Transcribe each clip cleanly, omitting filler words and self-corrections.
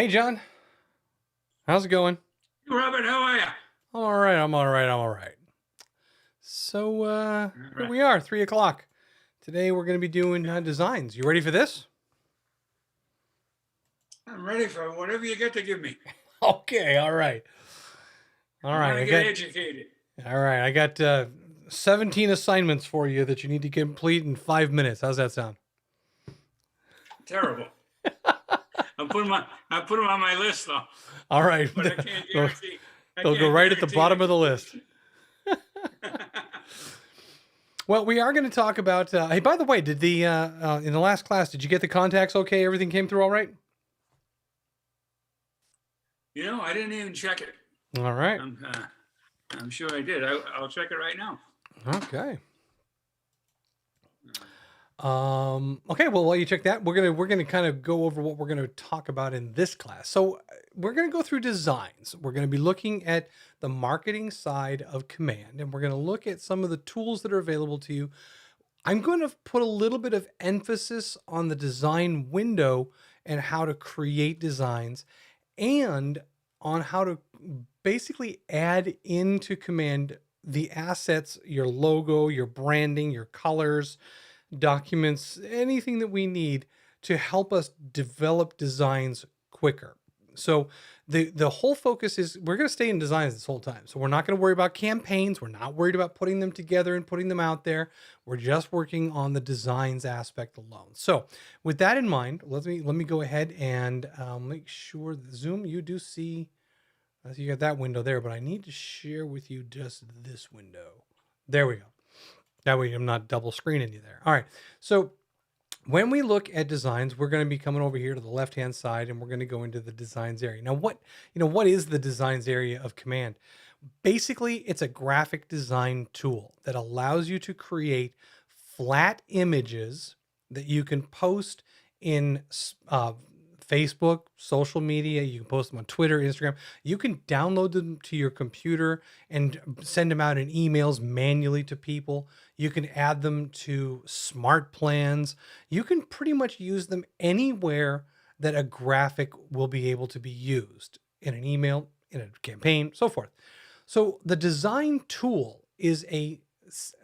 Hey, John. How's it going? Robert, how are you? I'm all right. I'm all right. I'm all right. So, All here right. we are, 3 o'clock. Today we're going to be doing designs. You ready for this? I'm ready for whatever you got to give me. Okay. All right. All I right. want to get educated. I got 17 assignments for you that you need to complete in 5 minutes. How's that sound? Terrible. I put them on my list though, All right. but I can't they'll, guarantee. I they'll go can't right at the guarantee bottom I of the can list. Well, we are going to talk about. Hey, by the way, did the in the last class, did you get the contacts okay? Everything came through all right? I didn't even check it. All right. I'm sure I did. I'll check it right now. Okay. Okay, well, while you check that, we're gonna kind of go over what we're gonna talk about in this class. So we're gonna go through designs. We're gonna be looking at the marketing side of Command, and we're gonna look at some of the tools that are available to you. I'm going to put a little bit of emphasis on the design window and how to create designs, and on how to basically add into Command the assets, your logo, your branding, your colors, documents, anything that we need to help us develop designs quicker. So the whole focus is we're going to stay in designs this whole time. So we're not going to worry about campaigns. We're not worried about putting them together and putting them out there. We're just working on the designs aspect alone. So with that in mind, let me go ahead and make sure the Zoom, you do see, you got that window there, but I need to share with you just this window. There we go. That way I'm not double screening you there. All right. So when we look at designs, we're going to be coming over here to the left-hand side and we're going to go into the designs area. Now, what is the designs area of Command? Basically, it's a graphic design tool that allows you to create flat images that you can post in Facebook, social media. You can post them on Twitter, Instagram. You can download them to your computer and send them out in emails manually to people. You can add them to smart plans. You can pretty much use them anywhere that a graphic will be able to be used, in an email, in a campaign, so forth. So the design tool is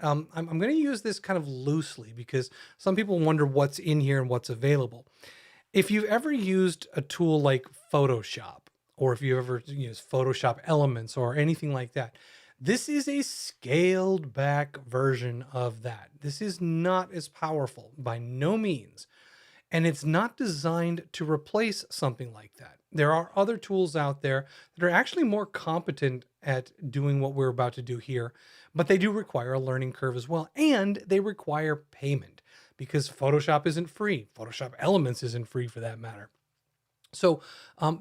I'm going to use this kind of loosely because some people wonder what's in here and what's available. If you've ever used a tool like Photoshop, or if you've ever used Photoshop Elements or anything like that, this is a scaled back version of that. This is not as powerful by no means. And it's not designed to replace something like that. There are other tools out there that are actually more competent at doing what we're about to do here, but they do require a learning curve as well. And they require payment because Photoshop isn't free. Photoshop Elements isn't free for that matter. So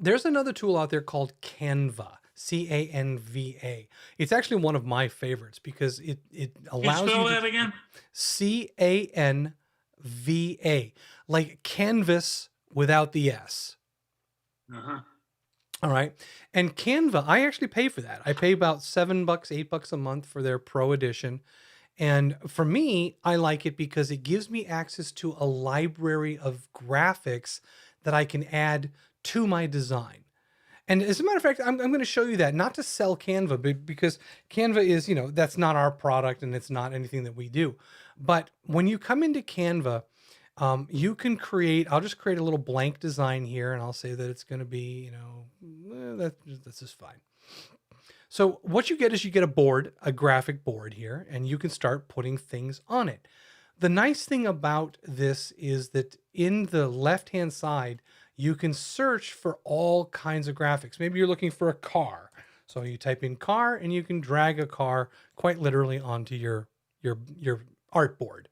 there's another tool out there called Canva, Canva. It's actually one of my favorites because it Can you allows you spell to that again? Canva, like canvas without the S. Uh-huh. All right. And Canva, I actually pay for that. I pay about $7, $8 a month for their pro edition. And for me, I like it because it gives me access to a library of graphics that I can add to my design. And as a matter of fact, I'm going to show you that, not to sell Canva, but because Canva is, that's not our product and it's not anything that we do. But when you come into Canva, you can I'll just create a little blank design here and I'll say that it's going to be, that's just fine. So what you get is you get a board, a graphic board here, and you can start putting things on it. The nice thing about this is that in the left-hand side, you can search for all kinds of graphics. Maybe you're looking for a car. So you type in car and you can drag a car quite literally onto your artboard.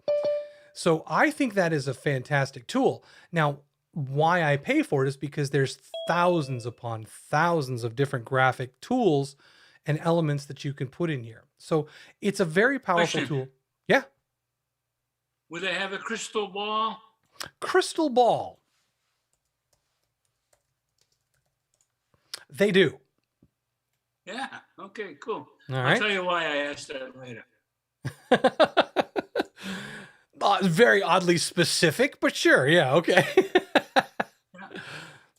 So I think that is a fantastic tool. Now, why I pay for it is because there's thousands upon thousands of different graphic tools and elements that you can put in here. So it's a very powerful Question. tool. Yeah. Will they have a crystal ball? Crystal ball. They do. Yeah. Okay, cool. All I'll right. tell you why I asked that later. Very oddly specific, but sure. Yeah. Okay.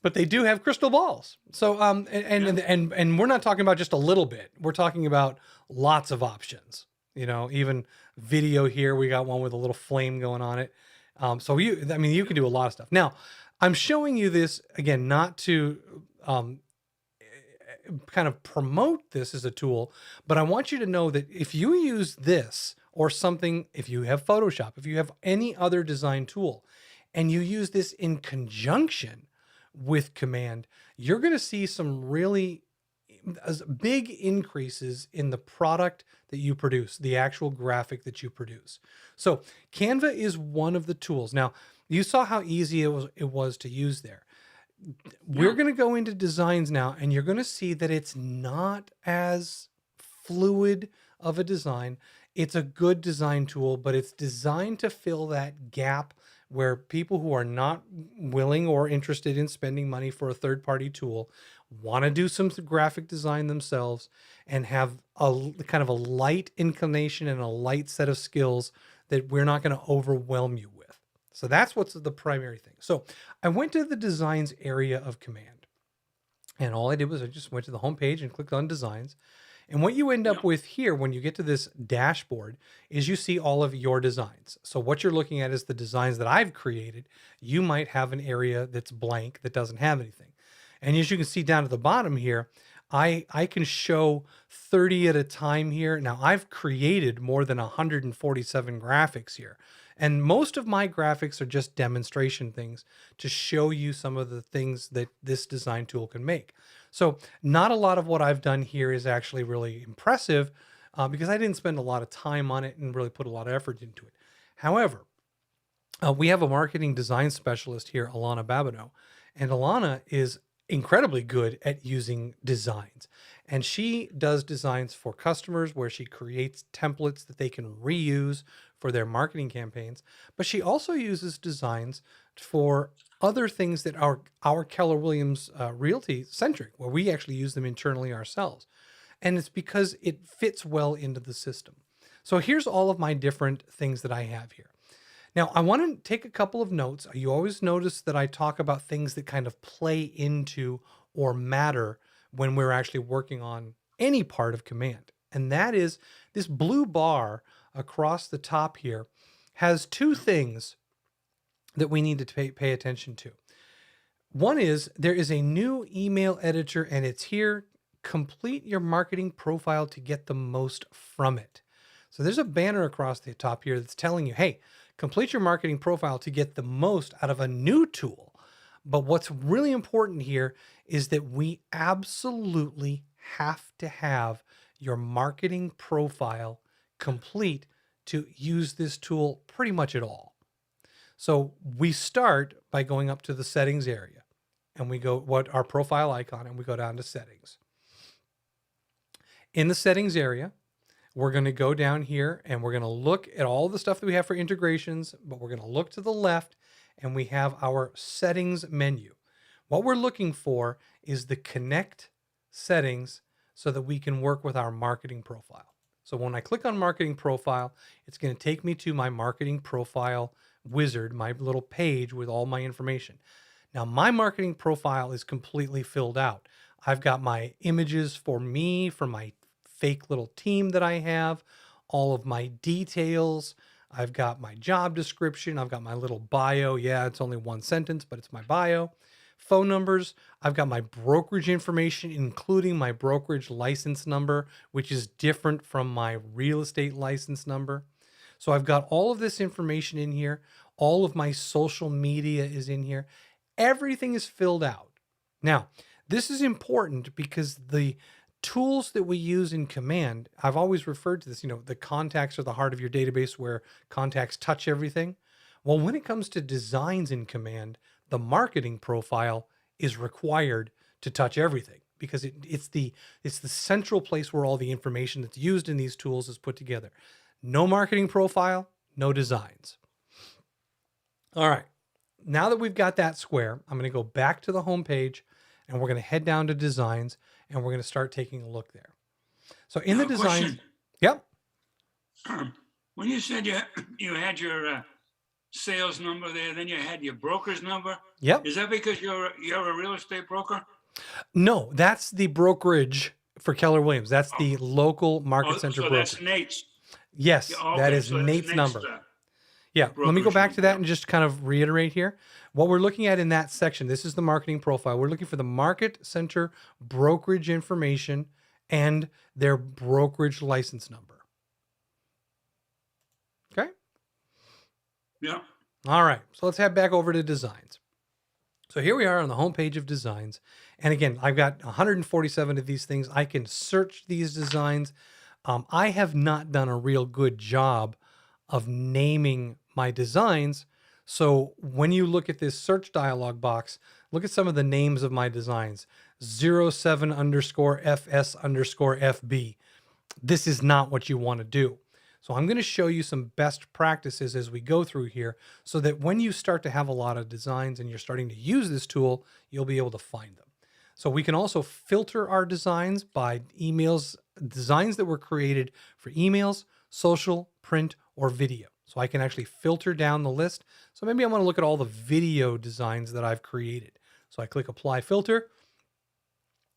but they do have crystal balls. So and we're not talking about just a little bit. We're talking about lots of options. Even video here. We got one with a little flame going on it. So you can do a lot of stuff. Now, I'm showing you this again, not to um, kind of promote this as a tool, but I want you to know that if you use this or something, if you have Photoshop, if you have any other design tool, and you use this in conjunction with Command, you're going to see some really big increases in the product that you produce, the actual graphic that you produce. So Canva is one of the tools. Now, you saw how easy it was to use there. We're Yeah. going to go into designs now, and you're going to see that it's not as fluid of a design. It's a good design tool, but it's designed to fill that gap where people who are not willing or interested in spending money for a third party tool want to do some graphic design themselves and have kind of a light inclination and a light set of skills that we're not going to overwhelm you with. So that's what's the primary thing. So I went to the designs area of Command, and all I did was I just went to the home page and clicked on designs. And what you end Yeah. up with here when you get to this dashboard is you see all of your designs. So what you're looking at is the designs that I've created. You might have an area that's blank that doesn't have anything. And as you can see down at the bottom here, I can show 30 at a time here. Now I've created more than 147 graphics here. And most of my graphics are just demonstration things to show you some of the things that this design tool can make. So not a lot of what I've done here is actually really impressive because I didn't spend a lot of time on it and really put a lot of effort into it. However, we have a marketing design specialist here, Alana Babineau, and Alana is incredibly good at using designs. And she does designs for customers where she creates templates that they can reuse for their marketing campaigns. But she also uses designs for other things that are our Keller Williams Realty centric, where we actually use them internally ourselves. And it's because it fits well into the system. So here's all of my different things that I have here. Now, I want to take a couple of notes. You always notice that I talk about things that kind of play into or matter when we're actually working on any part of Command. And that is this blue bar across the top here has two things that we need to pay attention to. One is there is a new email editor, and it's here. Complete your marketing profile to get the most from it. So there's a banner across the top here that's telling you, hey, complete your marketing profile to get the most out of a new tool. But what's really important here is that we absolutely have to have your marketing profile complete to use this tool pretty much at all. So we start by going up to the settings area, and we go our profile icon, and we go down to settings. In the settings area, we're going to go down here and we're going to look at all the stuff that we have for integrations, but we're going to look to the left and we have our settings menu. What we're looking for is the connect settings so that we can work with our marketing profile. So when I click on marketing profile, it's going to take me to my marketing profile wizard, my little page with all my information. Now my marketing profile is completely filled out. I've got my images for me, for my fake little team that I have, all of my details. I've got my job description. I've got my little bio. Yeah, it's only one sentence, but it's my bio. Phone numbers. I've got my brokerage information, including my brokerage license number, which is different from my real estate license number. So I've got all of this information in here. All of my social media is in here. Everything is filled out. Now, this is important because the tools that we use in Command, I've always referred to this, the contacts are the heart of your database where contacts touch everything. Well, when it comes to designs in Command, the marketing profile is required to touch everything because it's the central place where all the information that's used in these tools is put together. No marketing profile, no designs. All right. Now that we've got that square, I'm going to go back to the home page and we're going to head down to designs and we're going to start taking a look there. So in the designs, Question. yep. When you said you had your sales number there. Then you had your broker's number. Yep. Is that because you're a real estate broker? No, that's the brokerage for Keller Williams. That's Oh, the local market oh, center so that's brokerage. Nate's. Yeah, Yes, that okay, is so that's Nate's Nate's number. Yeah, let me go brokerage back to number. that Yeah. and just kind of reiterate here. What we're looking at in that section, this is the marketing profile. We're looking for the market center brokerage information and their brokerage license number. Okay. Yeah. All right. So let's head back over to designs. So here we are on the homepage of designs. And again, I've got 147 of these things. I can search these designs. I have not done a real good job of naming my designs. So when you look at this search dialog box, look at some of the names of my designs. 07 underscore FS underscore FB. This is not what you want to do. So I'm going to show you some best practices as we go through here so that when you start to have a lot of designs and you're starting to use this tool, you'll be able to find them. So we can also filter our designs by emails, designs that were created for emails, social, print, or video. So I can actually filter down the list. So maybe I want to look at all the video designs that I've created. So I click apply filter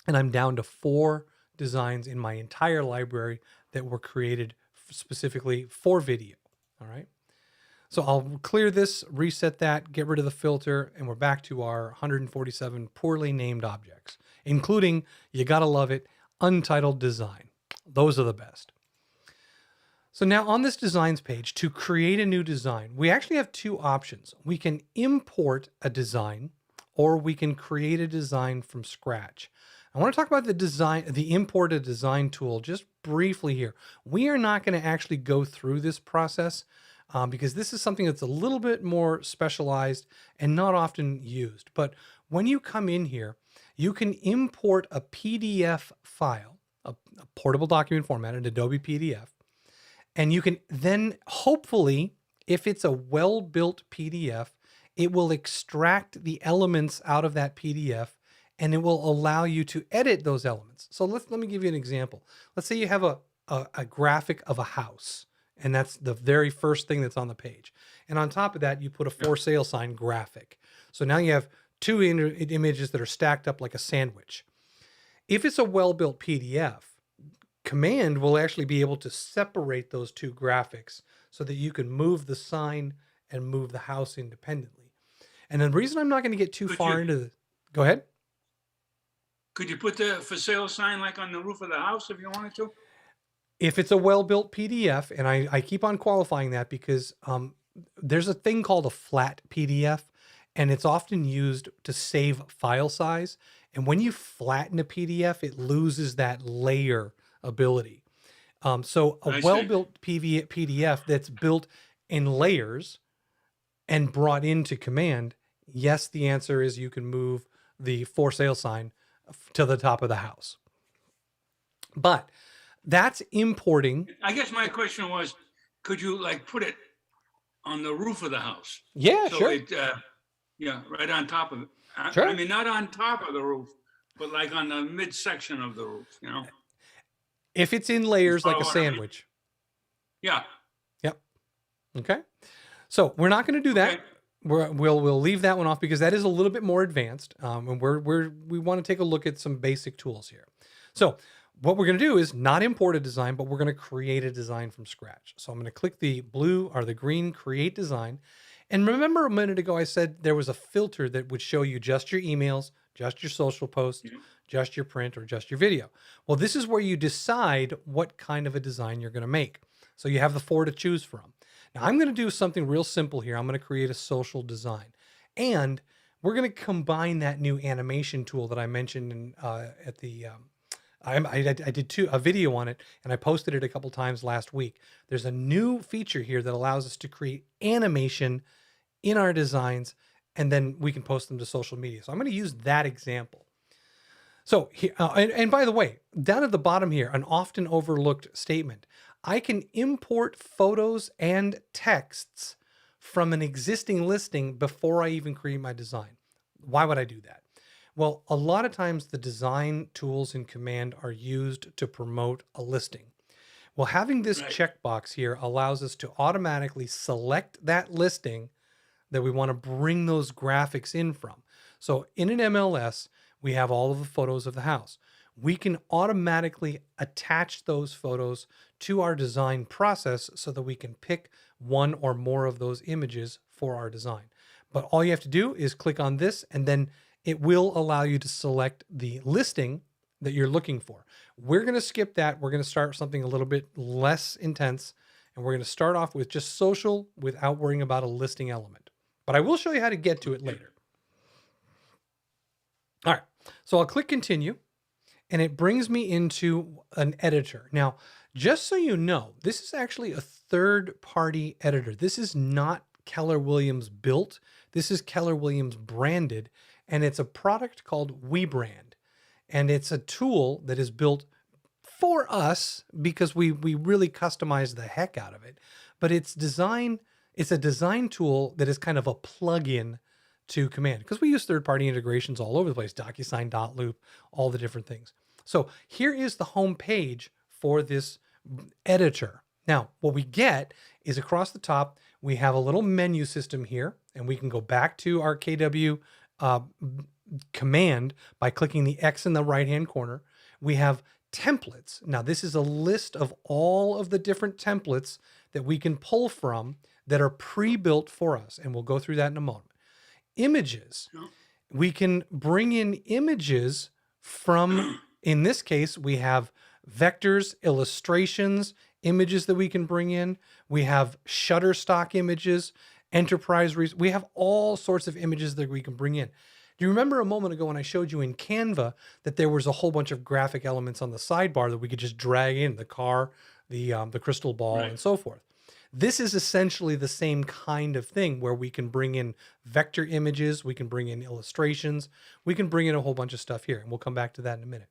and I'm down to 4 designs in my entire library that were created specifically for video. All right. So I'll clear this, reset that, get rid of the filter, and we're back to our 147 poorly named objects, including, you gotta love it, untitled design. Those are the best. So now on this designs page, to create a new design, we actually have 2 options. We can import a design or we can create a design from scratch. I want to talk about the import a design tool just briefly here. We are not going to actually go through this process because this is something that's a little bit more specialized and not often used. But when you come in here, you can import a PDF file, a portable document format, an Adobe PDF, and you can then hopefully, if it's a well-built PDF, it will extract the elements out of that PDF and it will allow you to edit those elements. So let me give you an example. Let's say you have a graphic of a house, and that's the very first thing that's on the page. And on top of that, you put a for sale sign graphic. So now you have 2 images that are stacked up like a sandwich. If it's a well-built PDF, Command will actually be able to separate those 2 graphics so that you can move the sign and move the house independently. And the reason I'm not going to get too far into the, go ahead. Could you put the for sale sign like on the roof of the house if you wanted to? If it's a well-built PDF, and I keep on qualifying that because there's a thing called a flat PDF, and it's often used to save file size. And when you flatten a PDF, it loses that layer ability. So a well-built PDF that's built in layers and brought into Command, yes, the answer is you can move the for sale sign to the top of the house. But that's importing. I guess my question was, could you like put it on the roof of the house? Yeah, So sure. it, yeah, right on top of it. Sure. I mean, not on top of the roof, but like on the midsection of the roof, you know? If it's in layers like a follow what I mean? sandwich. Yeah. Yep. Okay. So we're not going to do that. Okay. We'll leave that one off because that is a little bit more advanced, and we want to take a look at some basic tools here. So what we're going to do is not import a design, but we're going to create a design from scratch. So I'm going to click the blue or the green create design. And remember a minute ago I said there was a filter that would show you just your emails, just your social posts, just your print, or just your video. Well, this is where you decide what kind of a design you're going to make. So you have the 4 to choose from. Now I'm going to do something real simple here. I'm going to create a social design, and we're going to combine that new animation tool that I mentioned in, at the. I did a video on it, and I posted it a couple times last week. There's a new feature here that allows us to create animation in our designs, and then we can post them to social media. So I'm going to use that example. So, and by the way, down at the bottom here, an often overlooked statement. I can import photos and texts from an existing listing before I even create my design. Why would I do that? Well, a lot of times the design tools in Command are used to promote a listing. Well, having this checkbox here allows us to automatically select that listing that we want to bring those graphics in from. So in an MLS, we have all of the photos of the house. We can automatically attach those photos to our design process so that we can pick one or more of those images for our design. But all you have to do is click on this, and then it will allow you to select the listing that you're looking for. We're going to skip that. We're going to start something a little bit less intense, and we're going to start off with just social without worrying about a listing element. But I will show you how to get to it later. All right, so I'll click continue, and it brings me into an editor. Now, just so you know, this is actually a third-party editor. This is not Keller Williams built. This is Keller Williams branded, and it's a product called WeBrand. And it's a tool that is built for us because we really customize the heck out of it. But it's a design tool that is kind of a plug-in to Command, because we use third-party integrations all over the place, DocuSign, Dotloop, all the different things. So here is the home page for this editor. Now, what we get is across the top, we have a little menu system here, and we can go back to our KW command by clicking the X in the right-hand corner. We have templates. Now, this is a list of all of the different templates that we can pull from that are pre-built for us, and we'll go through that in a moment. Images. We can bring in images from, in this case, we have vectors, illustrations, images that we can bring in. We have Shutterstock images, enterprise. We have all sorts of images that we can bring in. Do you remember a moment ago when I showed you in Canva that there was a whole bunch of graphic elements on the sidebar that we could just drag in, the car, the crystal ball, Right. and so forth? This is essentially the same kind of thing where we can bring in vector images, we can bring in illustrations, we can bring in a whole bunch of stuff here, and we'll come back to that in a minute.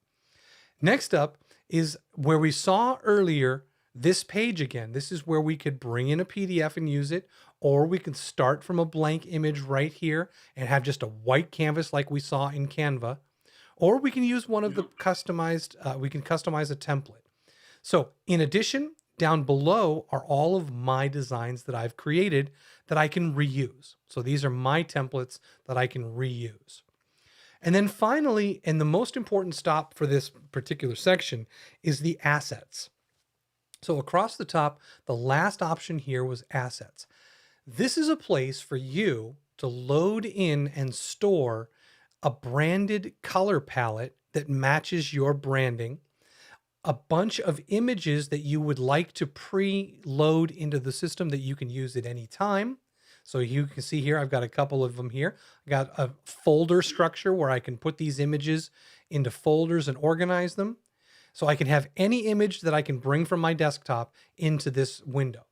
Next up is where we saw earlier, this page again. This is where we could bring in a PDF and use it, or we can start from a blank image right here and have just a white canvas like we saw in Canva, or we can use one of the customized, we can customize a template. So in addition, down below are all of my designs that I've created that I can reuse. So these are my templates that I can reuse. And then finally, and the most important stop for this particular section, is the assets. So across the top, the last option here was assets. This is a place for you to load in and store a branded color palette that matches your branding, a bunch of images that you would like to pre-load into the system that you can use at any time. So you can see here, I've got a couple of them here. I got a folder structure where I can put these images into folders and organize them. So I can have any image that I can bring from my desktop into this window.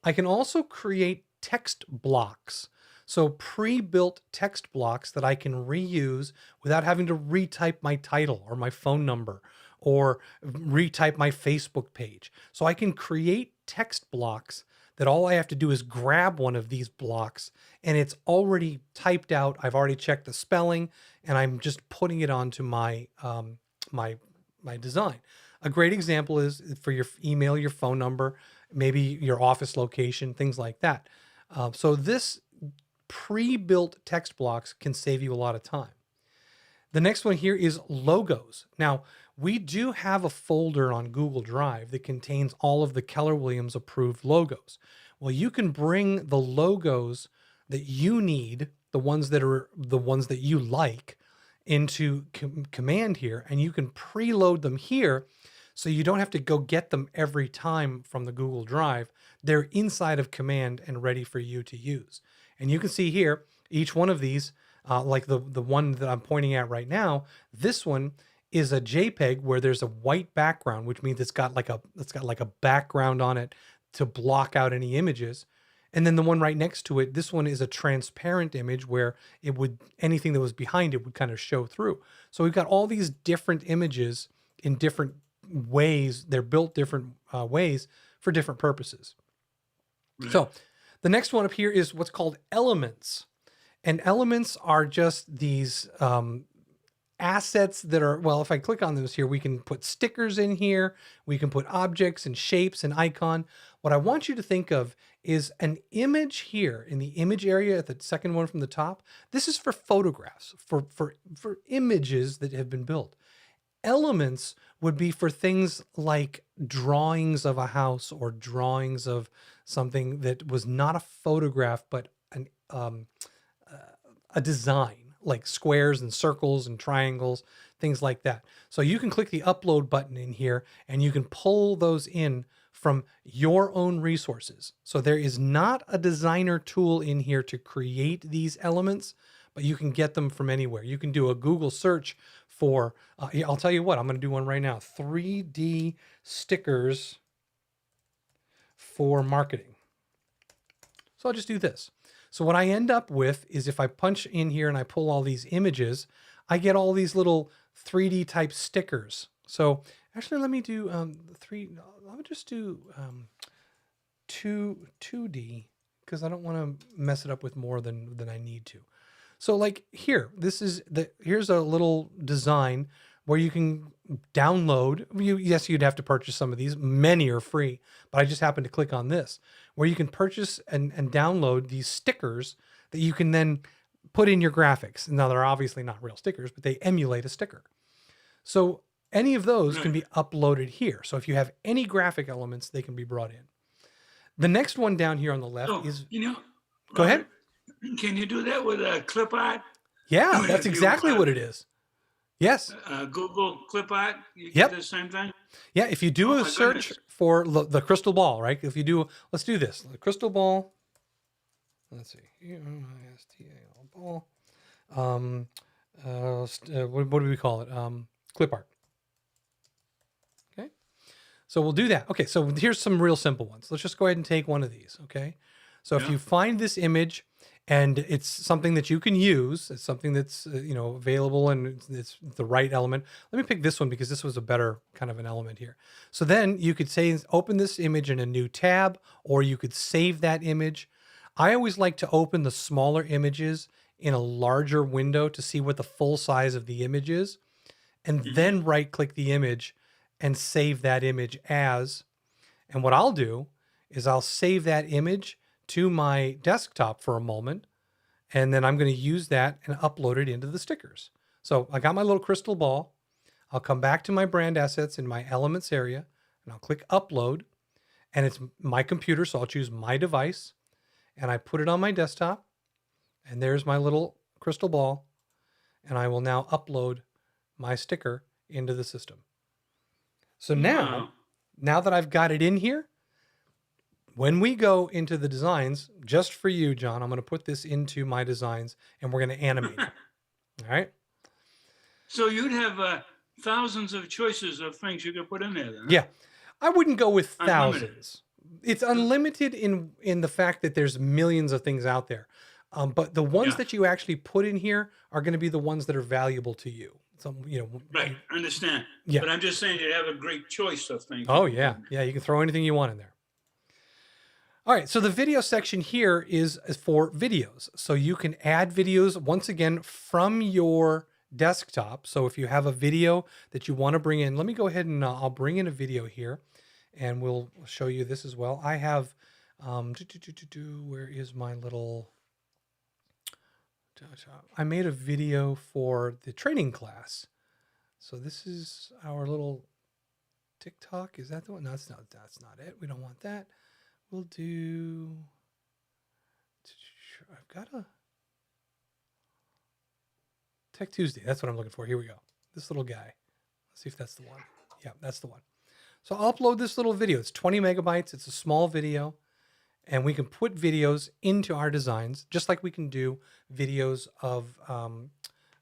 I can also create text blocks. So pre-built text blocks that I can reuse without having to retype my title or my phone number or retype my Facebook page. So I can create text blocks that all I have to do is grab one of these blocks and it's already typed out. I've already checked the spelling and I'm just putting it onto my my design. A great example is for your email, your phone number, maybe your office location, things like that. So this pre-built text blocks can save you a lot of time. The next one here is logos. Now, we do have a folder on Google Drive that contains all of the Keller Williams approved logos. Well, you can bring the logos that you need, the ones that you like, into Command here, and you can preload them here so you don't have to go get them every time from the Google Drive. They're inside of Command and ready for you to use. And you can see here, each one of these, like the one that I'm pointing at right now, this one is a JPEG where there's a white background, which means it's got like a background on it to block out any images. And then the one right next to it, this one is a transparent image where it would, anything that was behind it would kind of show through. So we've got all these different images in different ways. They're built different ways for different purposes. Right. So the next one up here is what's called elements. And elements are just these assets that are, well, if I click on those here, we can put stickers in here, we can put objects and shapes and icon. What I want you to think of is an image here in the image area at the second one from the top. This is for photographs, for images that have been built. Elements would be for things like drawings of a house or drawings of something that was not a photograph, but a design, like squares and circles and triangles, things like that. So you can click the upload button in here and you can pull those in from your own resources. So there is not a designer tool in here to create these elements, but you can get them from anywhere. You can do a Google search for, yeah, I'll tell you what, I'm going to do one right now, 3D stickers for marketing. So I'll just do this. So what I end up with is if I punch in here and I pull all these images, I get all these little 3D type stickers. So actually, let me do I'll just do 2D because I don't want to mess it up with more than I need to. So like here, here's a little design where you can download. Yes, you'd have to purchase some of these. Many are free, but I just happened to click on this where you can purchase and download these stickers that you can then put in your graphics. Now they're obviously not real stickers, but they emulate a sticker. So any of those can be uploaded here. So if you have any graphic elements, they can be brought in. The next one down here on the left is, go ahead. Can you do that with a clip art? Yeah, that's exactly what it is. Yes. Google clip art. You Yep. get the same thing. Yeah. If you do a search for the crystal ball, right? If you do, let's do this. The crystal ball. Let's see. E-I-S-T-A-L ball. What do we call it? Clip art. Okay. So we'll do that. Okay. So here's some real simple ones. Let's just go ahead and take one of these. Okay. So if you find this image and it's something that you can use, it's something that's available and it's the right element. Let me pick this one because this was a better kind of an element here. So then you could say open this image in a new tab, or you could save that image. I always like to open the smaller images in a larger window to see what the full size of the image is, and then right click the image and save that image as. And what I'll do is I'll save that image to my desktop for a moment, and then I'm going to use that and upload it into the stickers. So I got my little crystal ball. I'll come back to my brand assets in my elements area, and I'll click upload, and it's my computer, so I'll choose my device, and I put it on my desktop, and there's my little crystal ball, and I will now upload my sticker into the system. So now that I've got it in here, when we go into the designs, just for you, John, I'm going to put this into my designs and we're going to animate it. All right. So you'd have thousands of choices of things you could put in there then. Yeah. I wouldn't go with Unlimited. thousands. It's unlimited in the fact that there's millions of things out there. But the ones that you actually put in here are going to be the ones that are valuable to you. So, Right. I understand. Yeah. But I'm just saying you have a great choice of things. Oh, yeah. Yeah. You can throw anything you want in there. All right, so the video section here is for videos. So you can add videos, once again, from your desktop. So if you have a video that you want to bring in, let me go ahead and I'll bring in a video here and we'll show you this as well. I have, where is my little, I made a video for the training class. So this is our little TikTok. Is that the one? No, that's not it. We don't want that. We'll do, I've got a Tech Tuesday. That's what I'm looking for. Here we go. This little guy. Let's see if that's the one. Yeah, that's the one. So I'll upload this little video. It's 20 megabytes. It's a small video. And we can put videos into our designs, just like we can do videos of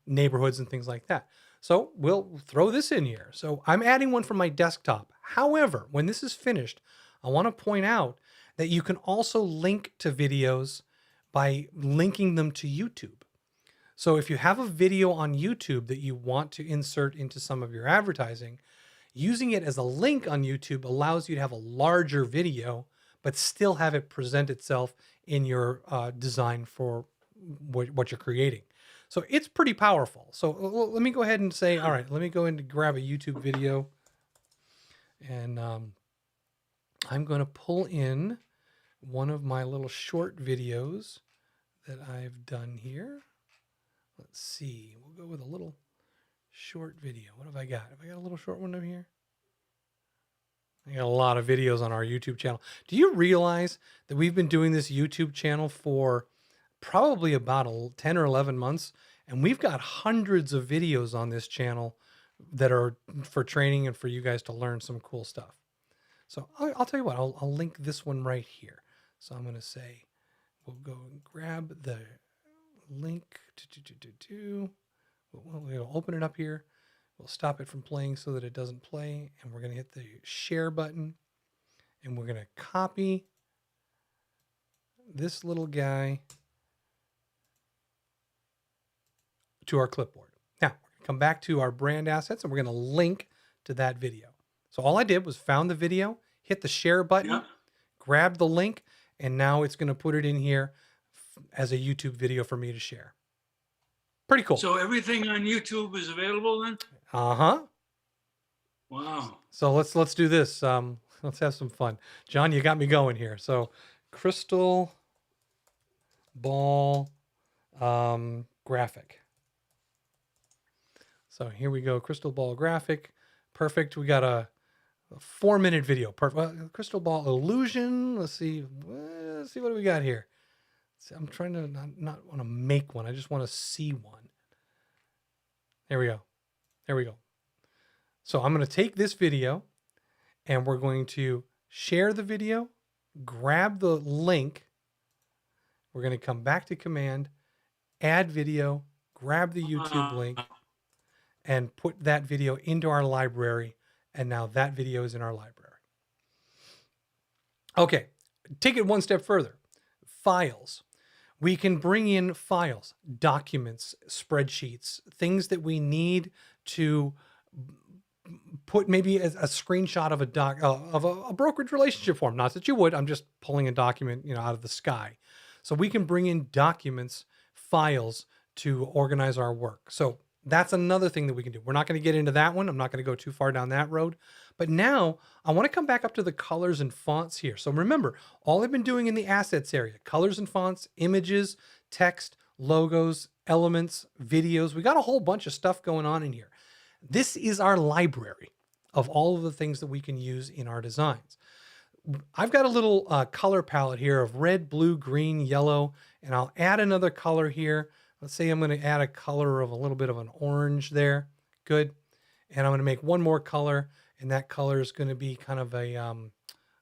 neighborhoods and things like that. So we'll throw this in here. So I'm adding one from my desktop. However, when this is finished, I want to point out that you can also link to videos by linking them to YouTube. So if you have a video on YouTube that you want to insert into some of your advertising, using it as a link on YouTube allows you to have a larger video, but still have it present itself in your design for what you're creating. So it's pretty powerful. So let me go ahead and say, all right, let me go in to grab a YouTube video and I'm going to pull in one of my little short videos that I've done here. Let's see. We'll go with a little short video. What have I got? Have I got a little short one over here? I got a lot of videos on our YouTube channel. Do you realize that we've been doing this YouTube channel for probably about 10 or 11 months? And we've got hundreds of videos on this channel that are for training and for you guys to learn some cool stuff. So I'll tell you what, I'll link this one right here. So I'm going to say, we'll go and grab the link. We'll open it up here. We'll stop it from playing so that it doesn't play. And we're going to hit the share button. And we're going to copy this little guy to our clipboard. Now, we're going to come back to our brand assets and we're going to link to that video. So all I did was found the video, hit the share button, grab the link, and now it's going to put it in here as a YouTube video for me to share. Pretty cool. So everything on YouTube is available then? Uh-huh. Wow. So let's do this. Let's have some fun. John, you got me going here. So crystal ball graphic. So here we go. Crystal ball graphic. Perfect. We got a 4-minute video. Perfect. Crystal ball illusion. Let's see. Let's see what do we got here. See, I'm trying to not want to make one. I just want to see one. There we go. There we go. So I'm going to take this video and we're going to share the video, grab the link. We're going to come back to command, add video, grab the YouTube link, and put that video into our library. And now that video is in our library. Okay, take it one step further. Files. We can bring in files, documents, spreadsheets, things that we need to put maybe a screenshot of a brokerage relationship form. Not that you would. I'm just pulling a document, out of the sky. So we can bring in documents, files to organize our work. So that's another thing that we can do. We're not going to get into that one. I'm not going to go too far down that road. But now I want to come back up to the colors and fonts here. So remember, all I've been doing in the assets area, colors and fonts, images, text, logos, elements, videos. We got a whole bunch of stuff going on in here. This is our library of all of the things that we can use in our designs. I've got a little color palette here of red, blue, green, yellow, and I'll add another color here. Let's say I'm going to add a color of a little bit of an orange there. Good. And I'm going to make one more color, and that color is going to be kind of a,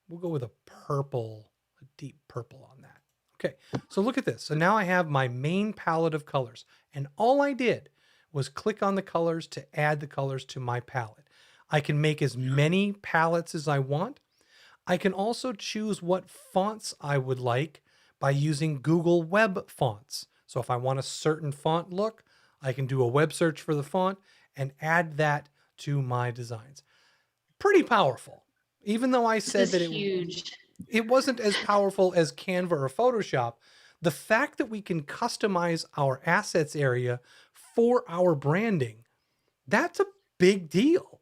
we'll go with a purple, a deep purple on that. Okay, so look at this. So now I have my main palette of colors, and all I did was click on the colors to add the colors to my palette. I can make as many palettes as I want. I can also choose what fonts I would like by using Google Web Fonts. So if I want a certain font look, I can do a web search for the font and add that to my designs. Pretty powerful. Even though I said that it wasn't as powerful as Canva or Photoshop, the fact that we can customize our assets area for our branding, that's a big deal.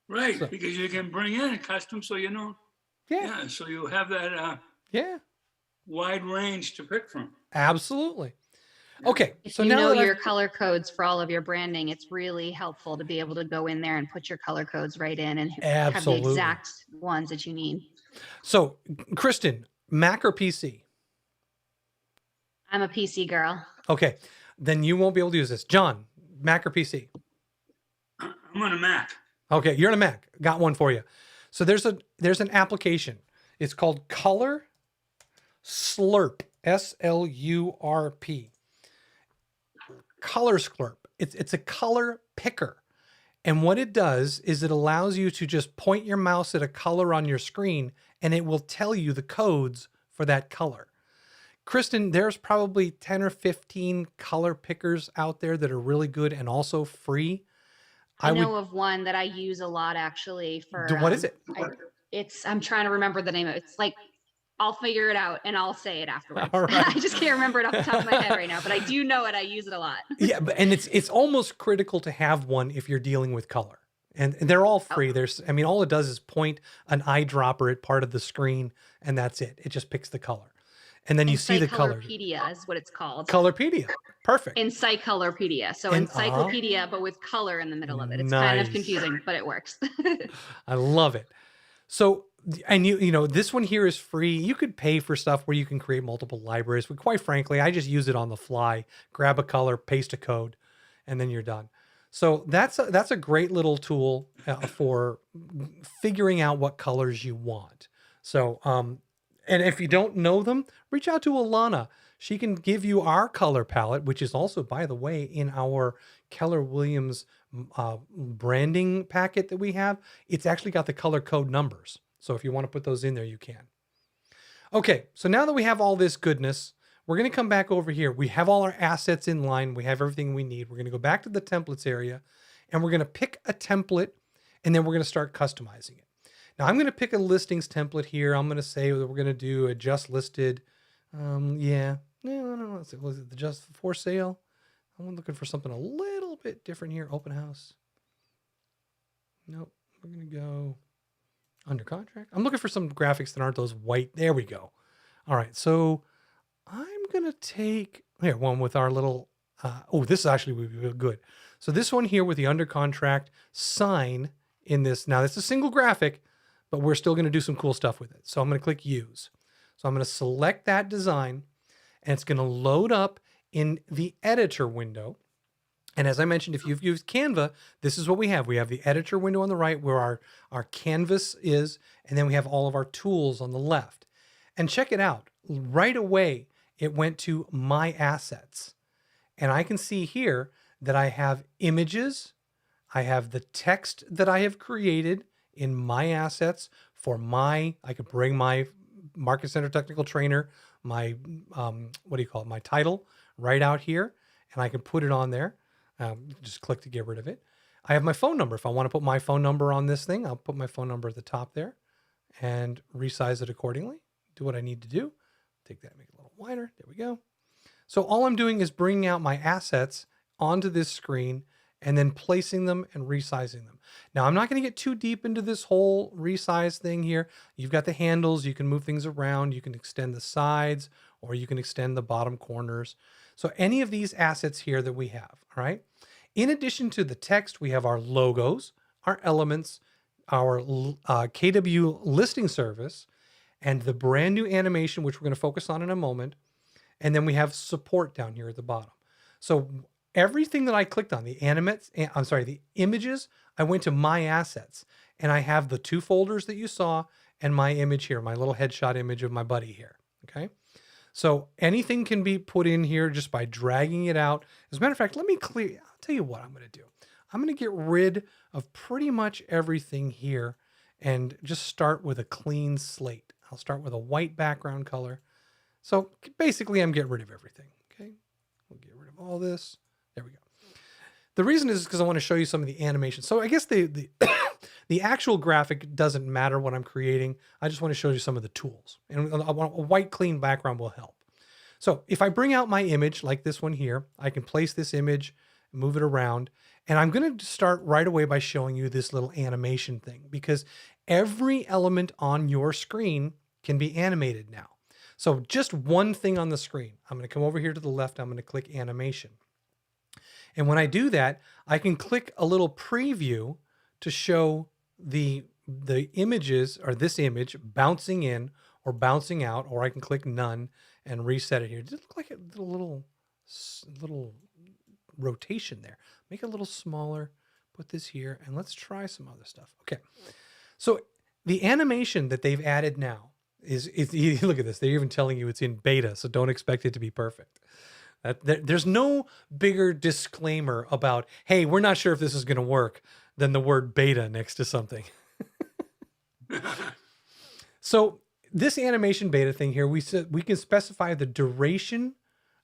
Right, so, because you can bring in a custom so so you have that wide range to pick from. Absolutely. Okay, so if you know your color codes for all of your branding, it's really helpful to be able to go in there and put your color codes right in and have the exact ones that you need. So, Kristen, Mac or PC? I'm a PC girl. Okay, then you won't be able to use this. John, Mac or PC? I'm on a Mac. Okay, you're on a Mac. Got one for you. So there's an application. It's called Color Slurp, SLURP. Color Slurp. It's a color picker. And what it does is it allows you to just point your mouse at a color on your screen and it will tell you the codes for that color. Kristen, there's probably 10 or 15 color pickers out there that are really good and also free. I know of one that I use a lot actually for. What is it? I'm trying to remember the name of it. It's like, I'll figure it out and I'll say it afterwards. All right. I just can't remember it off the top of my head right now, but I do know it. I use it a lot. Yeah, and it's almost critical to have one if you're dealing with color. And they're all free. I mean, all it does is point an eyedropper at part of the screen, and that's it. It just picks the color. And then you see the color. Encyclopedia is what it's called. Colorpedia. Perfect. Encyclopedia. So encyclopedia, but with color in the middle of it. It's kind of confusing, but it works. I love it. So, and you know, this one here is free. You could pay for stuff where you can create multiple libraries, but quite frankly, I just use it on the fly. Grab a color, paste a code, and then you're done. So that's a great little tool for figuring out what colors you want. So, and if you don't know them, reach out to Alana. She can give you our color palette, which is also, by the way, in our Keller Williams branding packet that we have. It's actually got the color code numbers. So if you want to put those in there, you can. Okay, so now that we have all this goodness, we're going to come back over here. We have all our assets in line. We have everything we need. We're going to go back to the templates area, and we're going to pick a template, and then we're going to start customizing it. Now, I'm going to pick a listings template here. I'm going to say that we're going to do a just listed. Yeah. No, I don't know. Was it the just for sale? I'm looking for something a little bit different here. Open house. Nope. We're going to go under contract. I'm looking for some graphics that aren't those white. There we go. All right. So I'm going to take here one with our little, this is actually would be good. So this one here with the under contract sign in this. Now it's a single graphic, but we're still going to do some cool stuff with it. So I'm going to click use. So I'm going to select that design, and it's going to load up in the editor window. And as I mentioned, if you've used Canva, this is what we have. We have the editor window on the right where our canvas is, and then we have all of our tools on the left. And check it out. Right away, it went to My Assets. And I can see here that I have images. I have the text that I have created in My Assets for I could bring my Market Center Technical Trainer, my, my title right out here, and I can put it on there. Just click to get rid of it. I have my phone number. If I want to put my phone number on this thing, I'll put my phone number at the top there and resize it accordingly. Do what I need to do. Take that, make it a little wider. There we go. So all I'm doing is bringing out my assets onto this screen and then placing them and resizing them. Now, I'm not going to get too deep into this whole resize thing here. You've got the handles. You can move things around. You can extend the sides, or you can extend the bottom corners. So any of these assets here that we have, all right? In addition to the text, we have our logos, our elements, our KW listing service, and the brand new animation, which we're going to focus on in a moment. And then we have support down here at the bottom. So everything that I clicked on, the images, I went to My Assets, and I have the two folders that you saw and my image here, my little headshot image of my buddy here, okay? So anything can be put in here just by dragging it out. As a matter of fact, I'll tell you what I'm going to do. I'm going to get rid of pretty much everything here and just start with a clean slate. I'll start with a white background color. So basically I'm getting rid of everything, okay? We'll get rid of all this. There we go. The reason is because I want to show you some of the animation. So I guess the the actual graphic doesn't matter what I'm creating. I just want to show you some of the tools. And a white clean background will help. So if I bring out my image like this one here, I can place this image, move it around. And I'm going to start right away by showing you this little animation thing, because every element on your screen can be animated now. So just one thing on the screen. I'm going to come over here to the left. I'm going to click animation. And when I do that, I can click a little preview to show the images, or this image bouncing in or bouncing out, or I can click none and reset it here. Does it look like a little rotation there? Make it a little smaller, put this here, and let's try some other stuff. Okay. So the animation that they've added now is look at this. They're even telling you it's in beta, so don't expect it to be perfect. There's no bigger disclaimer about, hey, we're not sure if this is going to work, than the word beta next to something. So this animation beta thing here, we can specify the duration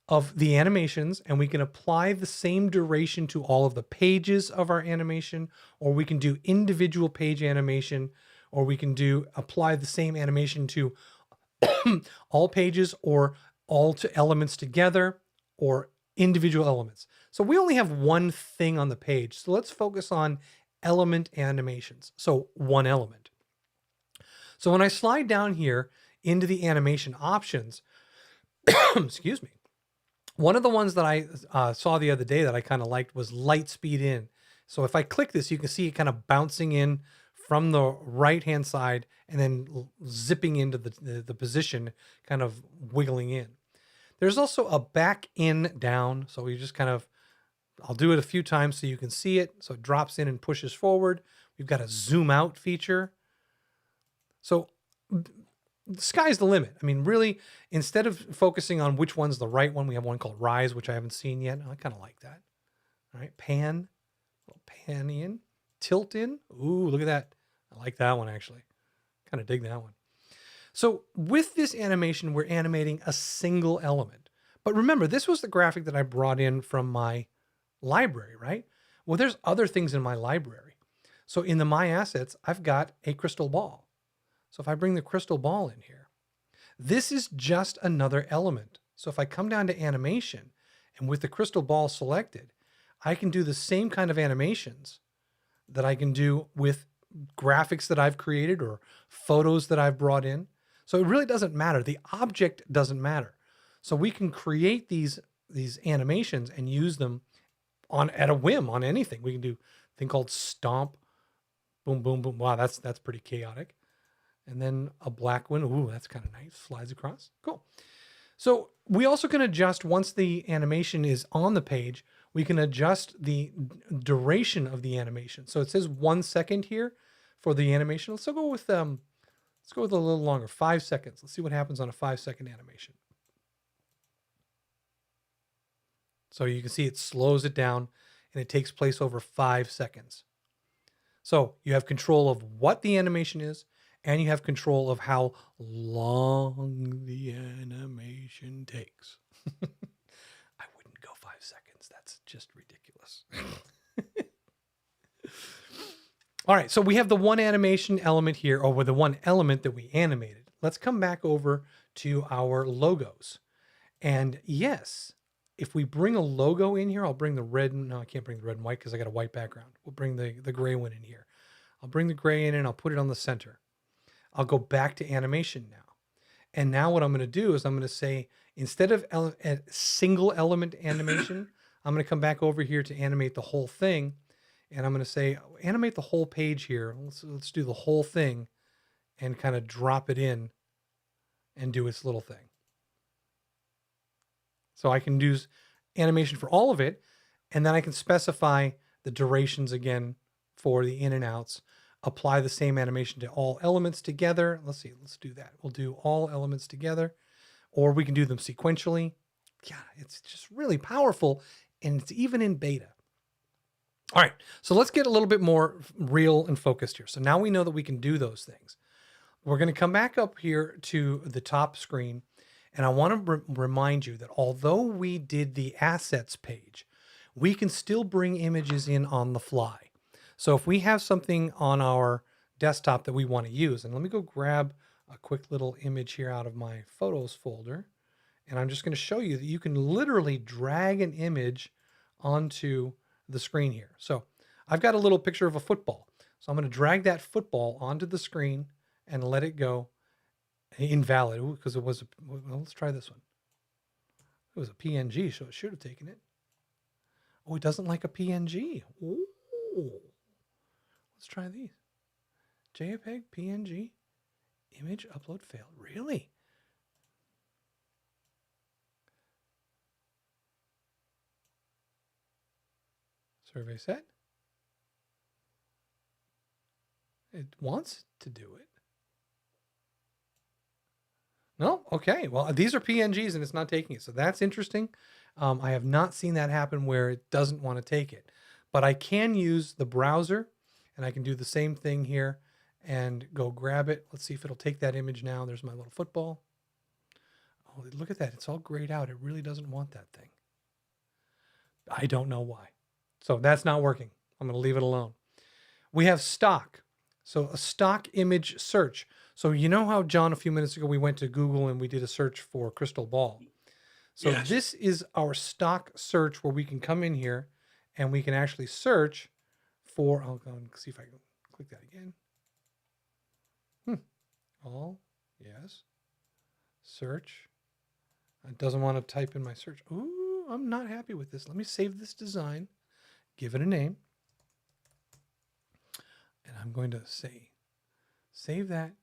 of the animations, and we can apply the same duration to all of the pages of our animation, or we can do individual page animation, or we can apply the same animation to all pages, or all to elements together, or individual elements. So we only have one thing on the page. So let's focus on element animations. So one element. So when I slide down here into the animation options, excuse me, one of the ones that I saw the other day that I kind of liked was light speed in. So if I click this, you can see it kind of bouncing in from the right-hand side and then zipping into the position, kind of wiggling in. There's also a back in down. So you just kind of, I'll do it a few times so you can see it. So it drops in and pushes forward. We've got a zoom out feature. So the sky's the limit. I mean, really, instead of focusing on which one's the right one, we have one called Rise, which I haven't seen yet. I kind of like that. All right, pan, little pan in, tilt in. Ooh, look at that. I like that one, actually. Kind of dig that one. So with this animation, we're animating a single element. But remember, this was the graphic that I brought in from my library, right? Well, there's other things in my library. So in the My Assets, I've got a crystal ball. So if I bring the crystal ball in here, this is just another element. So if I come down to animation and with the crystal ball selected, I can do the same kind of animations that I can do with graphics that I've created or photos that I've brought in. So it really doesn't matter. The object doesn't matter. So we can create these animations and use them at a whim on anything. We can do a thing called stomp, boom, boom, boom. Wow, that's pretty chaotic. And then a black one. Ooh, that's kind of nice. Slides across. Cool. So we also can adjust, once the animation is on the page, we can adjust the duration of the animation. So it says 1 second here for the animation. Let's go with a little longer, 5 seconds. Let's see what happens on a 5-second animation. So you can see it slows it down and it takes place over 5 seconds. So you have control of what the animation is, and you have control of how long the animation takes. I wouldn't go 5 seconds. That's just ridiculous. All right, so we have the one animation element here, or the one element that we animated. Let's come back over to our logos. And yes, if we bring a logo in here, I'll bring the red. No, I can't bring the red and white because I got a white background. We'll bring the gray one in here. I'll bring the gray in and I'll put it on the center. I'll go back to animation now. And now what I'm going to do is I'm going to say, instead of a single element animation, I'm going to come back over here to animate the whole thing. And I'm going to say, animate the whole page here. Let's do the whole thing and kind of drop it in and do its little thing. So I can do animation for all of it. And then I can specify the durations again for the in and outs. Apply the same animation to all elements together. Let's see, let's do that. We'll do all elements together, or we can do them sequentially. Yeah, it's just really powerful, and it's even in beta. All right, so let's get a little bit more real and focused here. So now we know that we can do those things. We're going to come back up here to the top screen, and I want to remind you that although we did the assets page, we can still bring images in on the fly. So if we have something on our desktop that we want to use, and let me go grab a quick little image here out of my photos folder, and I'm just going to show you that you can literally drag an image onto the screen here. So I've got a little picture of a football. So I'm going to drag that football onto the screen and let it go. Invalid, because it was well, let's try this one. It was a PNG, so it should have taken it. Oh, it doesn't like a PNG. Ooh. Let's try these. JPEG, PNG, image upload failed. Really? Survey set. It wants to do it. No? Okay. Well, these are PNGs and it's not taking it. So that's interesting. I have not seen that happen where it doesn't want to take it. But I can use the browser and I can do the same thing here and go grab it. Let's see if it'll take that image now. There's my little football. Oh, look at that. It's all grayed out. It really doesn't want that thing. I don't know why. So that's not working. I'm going to leave it alone. We have stock. So a stock image search. So you know how, John, a few minutes ago, we went to Google and we did a search for crystal ball. So yes. This is our stock search where we can come in here and we can actually search for, I'll go and see if I can click that again. All, yes. Search. It doesn't want to type in my search. Ooh, I'm not happy with this. Let me save this design, give it a name. And I'm going to say, save that,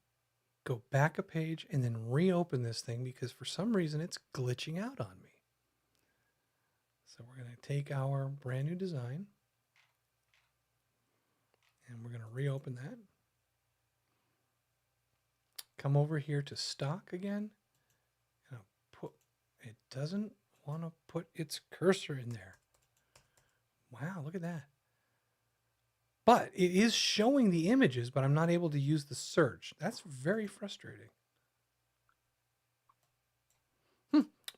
go back a page, and then reopen this thing because for some reason it's glitching out on me. So we're going to take our brand new design and we're going to reopen that. Come over here to stock again. And it doesn't want to put its cursor in there. Wow, look at that. But it is showing the images, but I'm not able to use the search. That's very frustrating.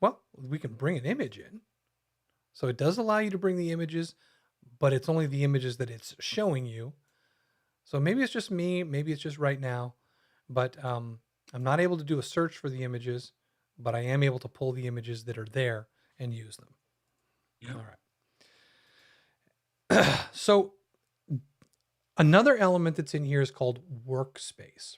Well, we can bring an image in. So it does allow you to bring the images, but it's only the images that it's showing you. So maybe it's just me, maybe it's just right now, but I'm not able to do a search for the images, but I am able to pull the images that are there and use them. Yeah. All right. So another element that's in here is called workspace.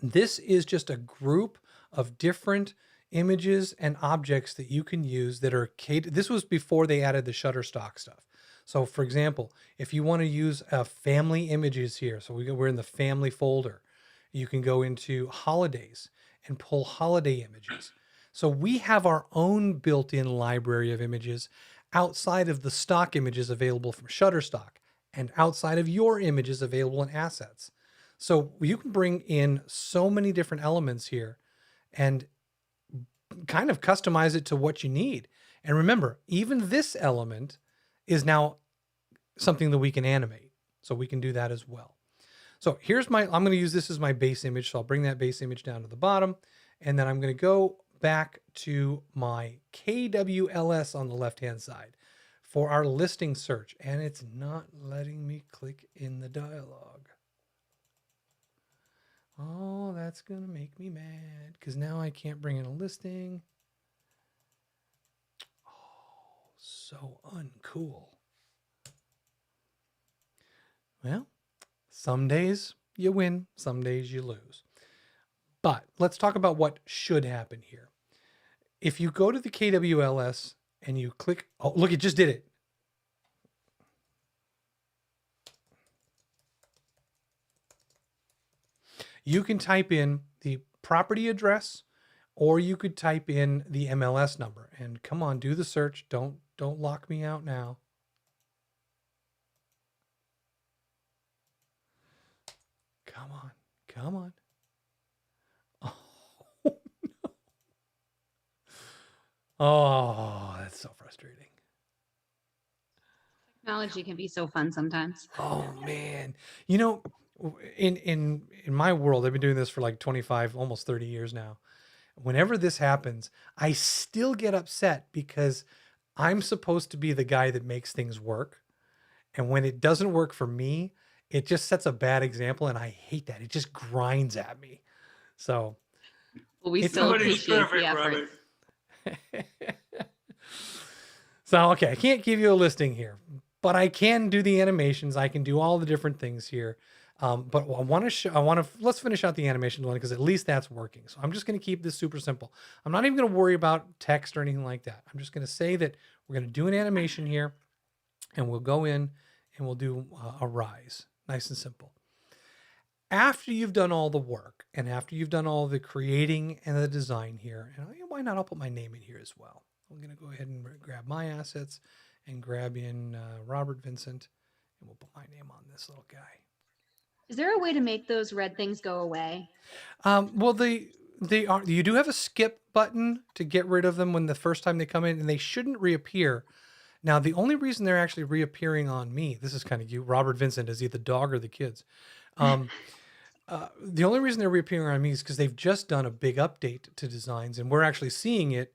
This is just a group of different images and objects that you can use that are this was before they added the Shutterstock stuff. So for example, if you want to use family images here, so we're in the family folder, you can go into holidays and pull holiday images. So we have our own built-in library of images outside of the stock images available from Shutterstock and outside of your images available in assets. So you can bring in so many different elements here and kind of customize it to what you need. And remember, even this element is now something that we can animate. So we can do that as well. So here's I'm going to use this as my base image. So I'll bring that base image down to the bottom. And then I'm going to go back to my KWLS on the left-hand side for our listing search. And it's not letting me click in the dialog. Oh, that's going to make me mad because now I can't bring in a listing. Oh, so uncool. Well, some days you win, some days you lose. But let's talk about what should happen here. If you go to the KWLS and you click, oh, look, it just did it. You can type in the property address or you could type in the MLS number and come on, do the search. Don't lock me out now. Come on, come on. Oh, no. Oh, that's so frustrating. Technology can be so fun sometimes. Oh man. You know, in my world, I've been doing this for like 25, almost 30 years now. Whenever this happens, I still get upset because I'm supposed to be the guy that makes things work. And when it doesn't work for me, it just sets a bad example. And I hate that. It just grinds at me. So well, we still appreciate the effort. So, okay, I can't give you a listing here, but I can do the animations. I can do all the different things here. But let's finish out the animation one because at least that's working. So I'm just going to keep this super simple. I'm not even going to worry about text or anything like that. I'm just going to say that we're going to do an animation here and we'll go in and we'll do a rise. Nice and simple. After you've done all the work and after you've done all the creating and the design here, and why not? I'll put my name in here as well. I'm going to go ahead and grab my assets and grab in Robert Vincent, and we'll put my name on this little guy. Is there a way to make those red things go away? Well, you do have a skip button to get rid of them when the first time they come in, and they shouldn't reappear. Now, the only reason they're actually reappearing on me, this is kind of cute. Robert Vincent, is he the dog or the kids? The only reason they're reappearing on me is because they've just done a big update to designs, and we're actually seeing it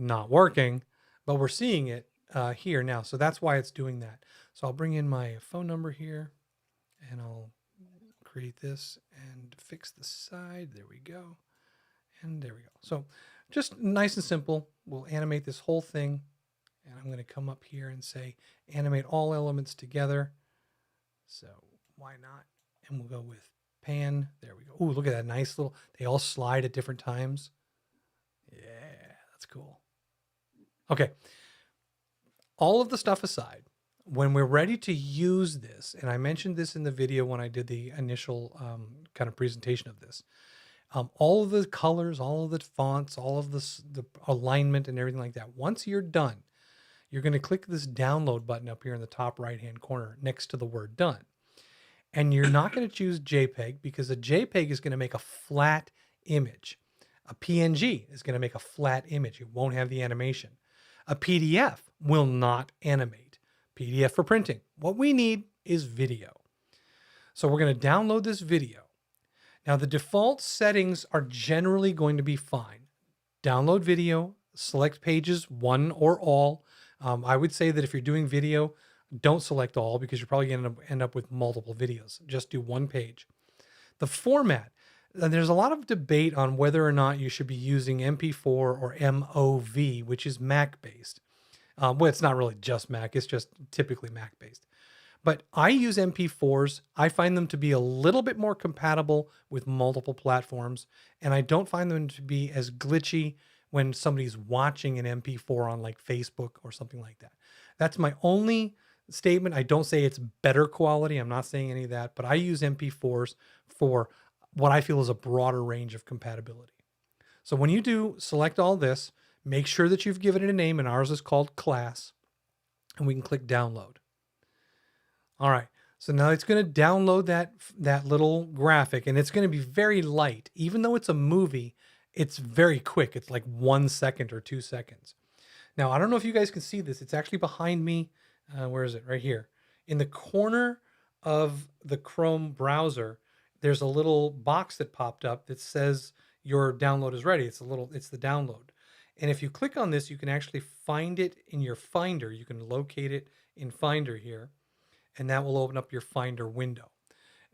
not working, but we're seeing it here now. So that's why it's doing that. So I'll bring in my phone number here, and I'll create this and fix the side. There we go. And there we go. So just nice and simple. We'll animate this whole thing. And I'm going to come up here and say, animate all elements together. So why not? And we'll go with pan. There we go. Ooh, look at that nice little, they all slide at different times. Yeah, that's cool. Okay. All of the stuff aside, when we're ready to use this, and I mentioned this in the video when I did the initial kind of presentation of this, all of the colors, all of the fonts, all of the alignment and everything like that. Once you're done, you're going to click this download button up here in the top right-hand corner next to the word done. And you're not going to choose JPEG because a JPEG is going to make a flat image. A PNG is going to make a flat image. It won't have the animation. A PDF will not animate. PDF for printing. What we need is video. So we're going to download this video. Now the default settings are generally going to be fine. Download video, select pages, one or all. I would say that if you're doing video, don't select all because you're probably going to end up with multiple videos. Just do one page. The format, there's a lot of debate on whether or not you should be using MP4 or MOV, which is Mac-based. Well, it's not really just Mac. It's just typically Mac-based. But I use MP4s. I find them to be a little bit more compatible with multiple platforms, and I don't find them to be as glitchy when somebody's watching an MP4 on like Facebook or something like that. That's my only statement. I don't say it's better quality. I'm not saying any of that, but I use MP4s for what I feel is a broader range of compatibility. So when you do select all this, make sure that you've given it a name, and ours is called class, and we can click download. All right, so now it's going to download that little graphic, and it's going to be very light. Even though it's a movie, it's very quick. It's like 1 second or 2 seconds. Now, I don't know if you guys can see this. It's actually behind me. Where is it? Right here. In the corner of the Chrome browser, there's a little box that popped up that says your download is ready. It's the download. And if you click on this, you can actually find it in your Finder. You can locate it in Finder here, and that will open up your Finder window.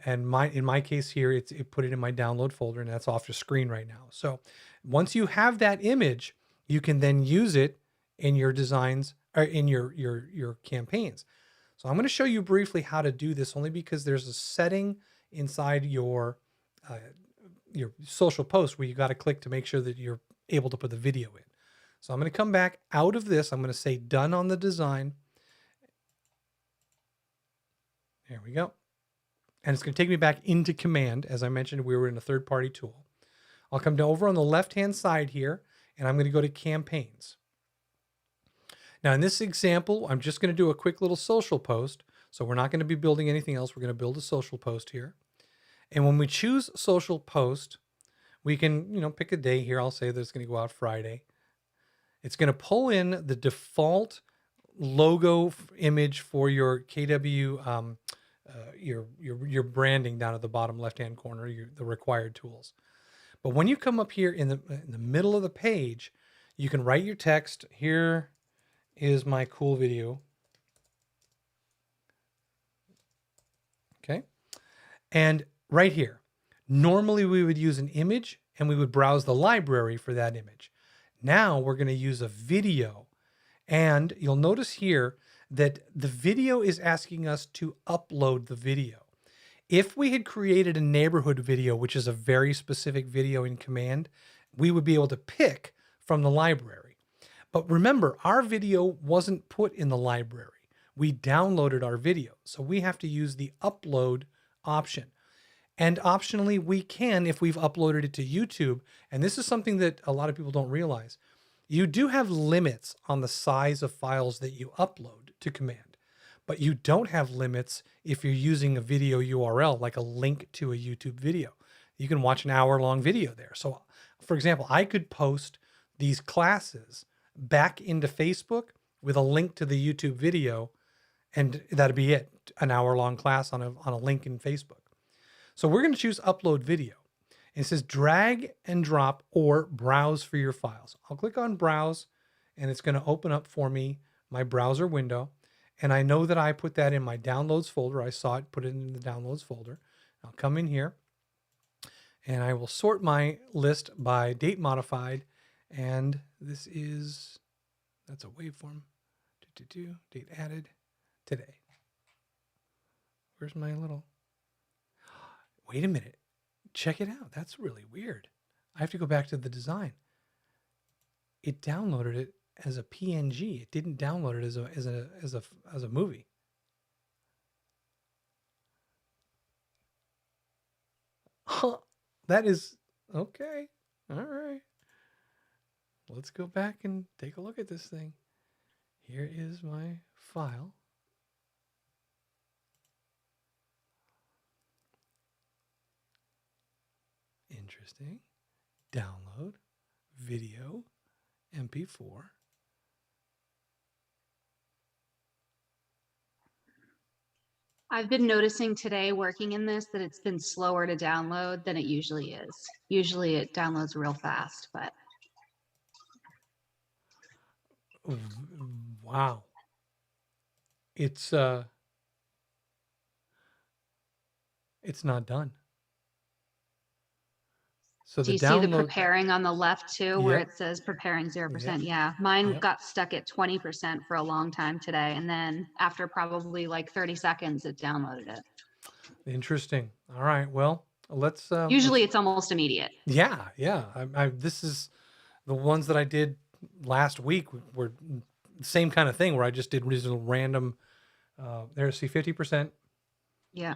And in my case here, it put it in my download folder, and that's off your screen right now. So once you have that image, you can then use it in your designs or in your campaigns. So I'm going to show you briefly how to do this, only because there's a setting inside your social post where you got to click to make sure that you're able to put the video in. So I'm going to come back out of this. I'm going to say done on the design. There we go. And it's going to take me back into Command. As I mentioned, we were in a third-party tool. I'll come down over on the left-hand side here, and I'm going to go to Campaigns. Now, in this example, I'm just going to do a quick little social post. So we're not going to be building anything else. We're going to build a social post here. And when we choose social post, we can, pick a day here. I'll say that it's going to go out Friday. It's going to pull in the default logo image for your KW, your branding down at the bottom left-hand corner, the required tools. But when you come up here in the middle of the page, you can write your text. Here is my cool video. Okay. And right here, normally we would use an image and we would browse the library for that image. Now we're going to use a video, and you'll notice here that the video is asking us to upload the video. If we had created a neighborhood video, which is a very specific video in Command, we would be able to pick from the library. But remember, our video wasn't put in the library. We downloaded our video, so we have to use the upload option. And optionally, we can if we've uploaded it to YouTube. And this is something that a lot of people don't realize. You do have limits on the size of files that you upload to Command, but you don't have limits if you're using a video URL, like a link to a YouTube video. You can watch an hour-long video there. So, for example, I could post these classes back into Facebook with a link to the YouTube video, and that'd be it, an hour-long class on a link in Facebook. So we're going to choose upload video. It says drag and drop or browse for your files. I'll click on browse, and it's going to open up for me my browser window. And I know that I put that in my downloads folder. I saw it, put it in the downloads folder. I'll come in here and I will sort my list by date modified. And that's a waveform. Date added today. Where's my little... Wait a minute. Check it out. That's really weird. I have to go back to the design. It downloaded it as a PNG. It didn't download it as a movie. Huh. That is okay. All right. Let's go back and take a look at this thing. Here is my file. Interesting. Download video MP4. I've been noticing today working in this that it's been slower to download than it usually is. Usually it downloads real fast, but. Wow. It's not done. So do you see the preparing on the left too, where it says preparing 0%? Yeah, mine got stuck at 20% for a long time today. And then after probably like 30 seconds, it downloaded it. Interesting. All right. Well, let's... Usually it's almost immediate. Yeah. Yeah. This is the ones that I did last week were the same kind of thing where I just did reasonable random... there's see 50%. Yeah.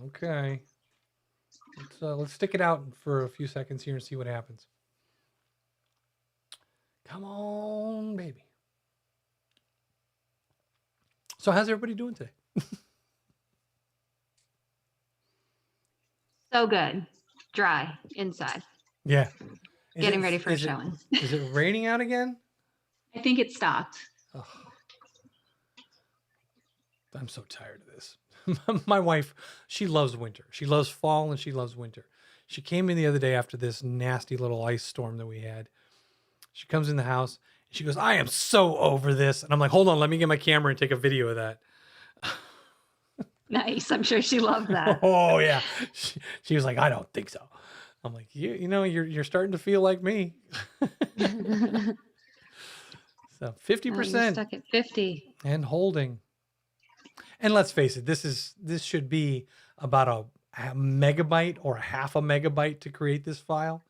Okay. Let's stick it out for a few seconds here and see what happens. Come on, baby. So how's everybody doing today? So good. Dry inside. Yeah. Getting ready for a showing. Is it raining out again? I think it stopped. Oh. I'm so tired of this. My wife, she loves winter. She loves fall and she loves winter. She came in the other day after this nasty little ice storm that we had. She comes in the house and she goes, I am so over this. And I'm like, hold on, let me get my camera and take a video of that. Nice. I'm sure she loved that. Oh yeah. She was like, I don't think so. I'm like, you know, you're starting to feel like me. So 50%. Stuck at 50. And holding. And let's face it, this should be about a megabyte or a half a megabyte to create this file.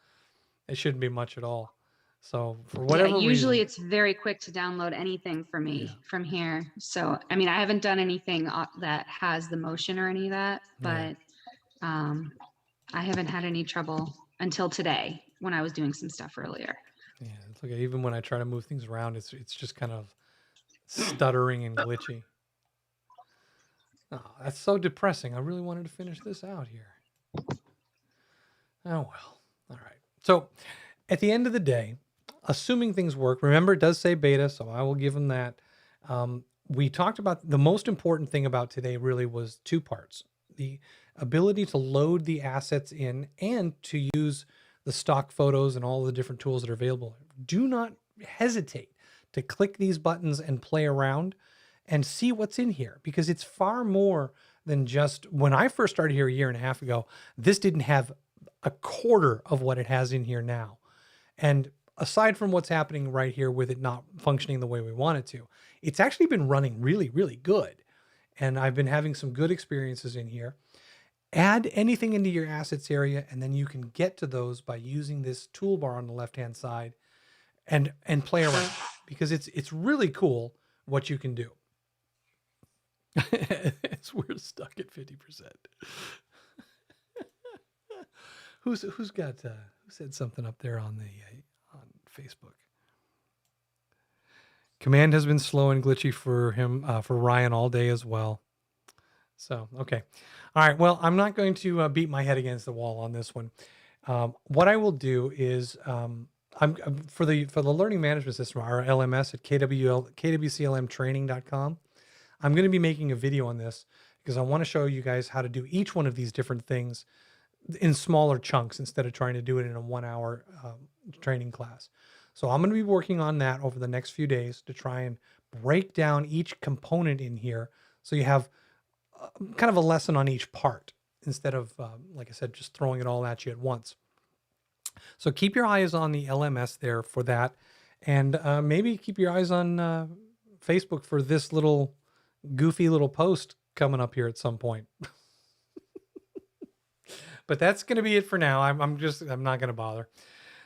It shouldn't be much at all. So for whatever usually reason, it's very quick to download anything for me from here. So, I mean, I haven't done anything that has the motion or any of that, but I haven't had any trouble until today when I was doing some stuff earlier. Yeah, it's okay. Even when I try to move things around, it's just kind of stuttering and glitchy. Oh, that's so depressing. I really wanted to finish this out here. Oh, well. All right. So at the end of the day, assuming things work, remember it does say beta, so I will give them that. We talked about the most important thing about today really was two parts. The ability to load the assets in and to use the stock photos and all the different tools that are available. Do not hesitate to click these buttons and play around and see what's in here, because it's far more than just, when I first started here a year and a half ago, this didn't have a quarter of what it has in here now. And aside from what's happening right here with it not functioning the way we want it to, it's actually been running really, really good. And I've been having some good experiences in here. Add anything into your assets area, and then you can get to those by using this toolbar on the left-hand side and play around, because it's really cool what you can do. We're stuck at 50%. Who said something up there on on Facebook? Command has been slow and glitchy for him, for Ryan all day as well. So, okay. All right. Well, I'm not going to beat my head against the wall on this one. What I will do is, I'm for the learning management system, our LMS at kwclmtraining.com. I'm going to be making a video on this because I want to show you guys how to do each one of these different things in smaller chunks instead of trying to do it in a 1 hour training class. So I'm going to be working on that over the next few days to try and break down each component in here, so you have kind of a lesson on each part instead of, like I said, just throwing it all at you at once. So keep your eyes on the LMS there for that. And maybe keep your eyes on Facebook for this little goofy little post coming up here at some point. But that's going to be it for now. I'm not going to bother.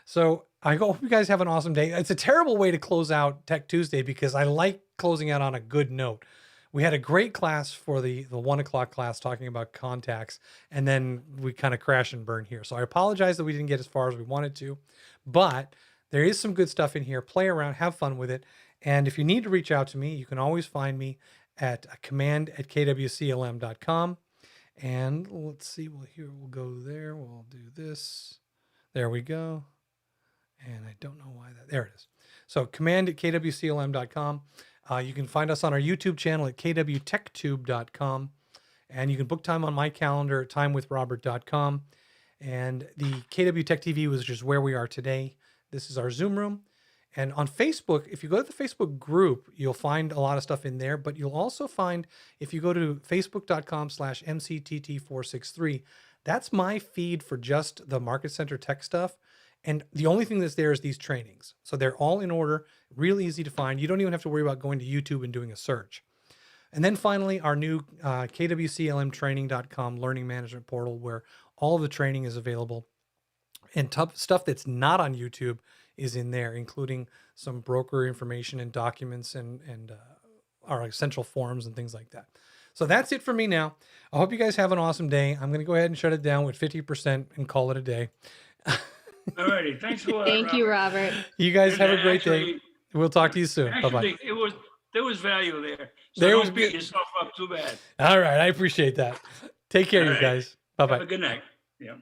So I hope you guys have an awesome day. It's a terrible way to close out Tech Tuesday because I like closing out on a good note. We had a great class for the 1 o'clock class talking about contacts, and then we kind of crash and burn here. So I apologize that we didn't get as far as we wanted to, but there is some good stuff in here. Play around, have fun with it. And if you need to reach out to me, you can always find me at command@kwclm.com. And let's see, we'll go there. We'll do this. There we go. And I don't know why there it is. So command@kwclm.com. You can find us on our YouTube channel at kwtechtube.com. And you can book time on my calendar at timewithrobert.com. And the KW Tech TV was just where we are today. This is our Zoom room. And on Facebook, if you go to the Facebook group, you'll find a lot of stuff in there. But you'll also find, if you go to facebook.com/MCTT463, that's my feed for just the Market Center tech stuff. And the only thing that's there is these trainings. So they're all in order, real easy to find. You don't even have to worry about going to YouTube and doing a search. And then finally, our new kwclmtraining.com learning management portal, where all of the training is available. And stuff that's not on YouTube is in there, including some broker information and documents and our essential forms and things like that. So that's it for me now. I hope you guys have an awesome day. I'm going to go ahead and shut it down with 50% and call it a day. All righty. Thanks a lot. Thank you, Robert. You guys have a great day. We'll talk to you soon. Bye-bye. There was value there. So don't beat yourself up too bad. All right. I appreciate that. Take care, you guys. Bye-bye. Have a good night. Yeah.